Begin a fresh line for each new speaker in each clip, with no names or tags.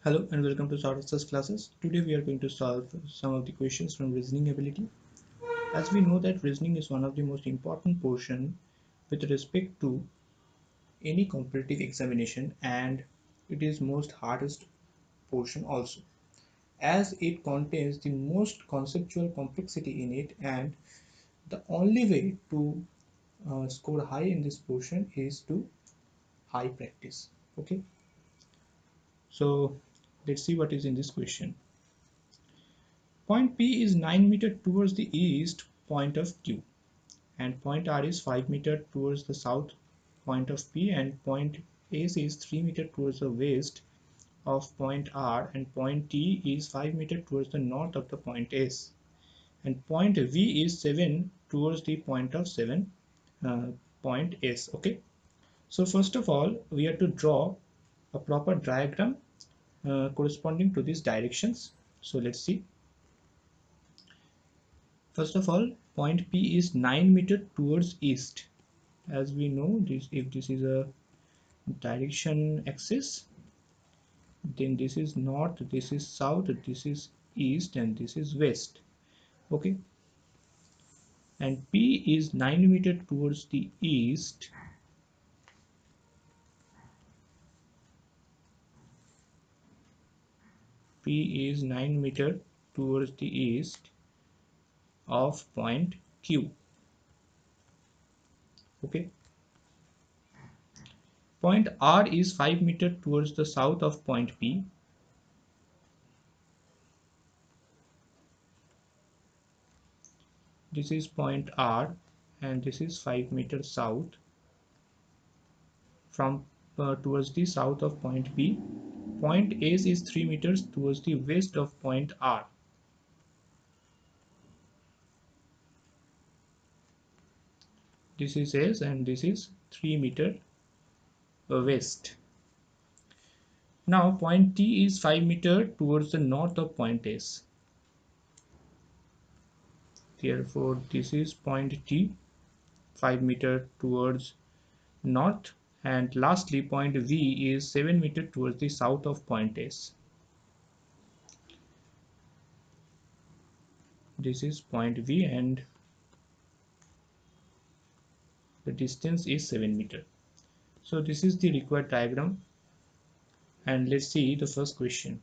Hello and welcome to SSC classes. Today we are going to solve some of the questions from reasoning ability. As we know that reasoning is one of the most important portion with respect to any competitive examination, and it is most hardest portion also, as it contains the most conceptual complexity in it, and the only way to score high in this portion is to high practice. Okay, so let's see what is in this question. Point P is 9 meters towards the east point of Q, and point R is 5 meters towards the south point of P, and point S is 3 meters towards the west of point R, and point T is 5 meters towards the north of the point S, and point V is 7 towards the point of 7 point S. Okay, so first of all we have to draw a proper diagram corresponding to these directions. So let's see. First of all, point P is 9 meters towards east. As we know, if this is a direction axis, then this is north, this is south, this is east, and this is west. Okay, and P is 9 meters towards the east. P is 9 meters towards the east of point Q. Okay, point R is 5 meters towards the south of point P. This is point R, and this is 5 meters south from towards the south of point P. Point S is 3 meters towards the west of point R. This is S, and this is 3 meters west. Now point T is 5 meters towards the north of point S. Therefore this is point T, 5 meters towards north, and lastly point V is 7 meters towards the south of point S. This is point V, and the distance is 7 meters. So this is the required diagram, and let's see the first question.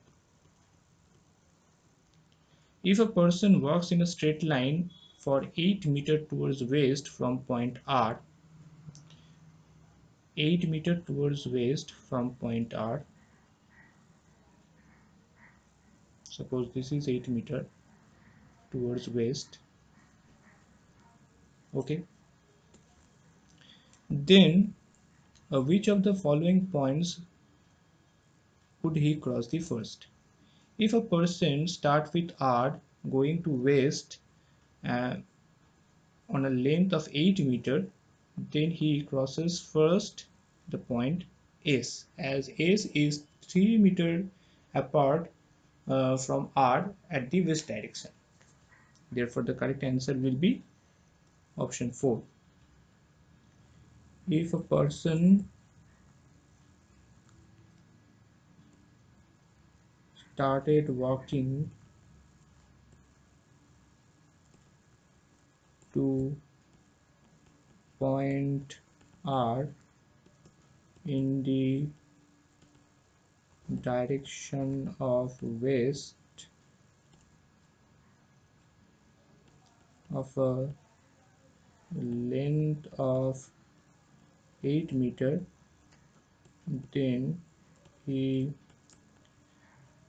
If a person walks in a straight line for 8 meters towards west from point R, 8 meters towards west from point R, suppose this is 8 meters towards west, okay, then which of the following points would he cross the first? If a person starts with R going to west on a length of 8 meters, then he crosses first the point S, as S is 3 meters apart from R at the west direction. Therefore the correct answer will be option 4. If a person started walking to point R in the direction of west of a length of 8 meters, then he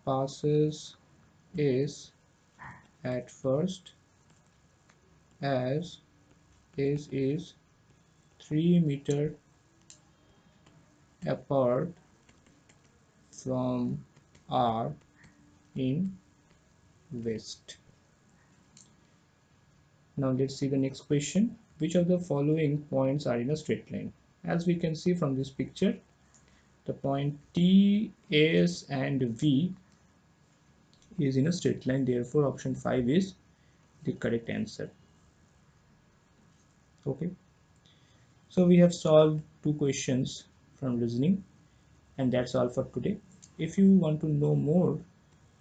passes S at first, as S is 3 meters apart from R in west. Now let's see the next question. Which of the following points are in a straight line? As we can see from this picture, the point T, S and V is in a straight line. Therefore option 5 is the correct answer. Okay, so we have solved 2 questions from reasoning, and that's all for today. If you want to know more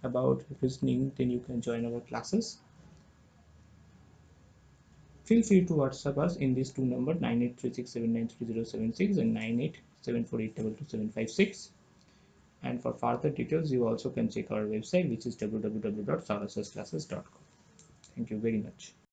about reasoning, then you can join our classes. Feel free to WhatsApp us in these two numbers 9836793076 and 9874822756. And for further details, you also can check our website, which is www.sarasasclasses.com. Thank you very much.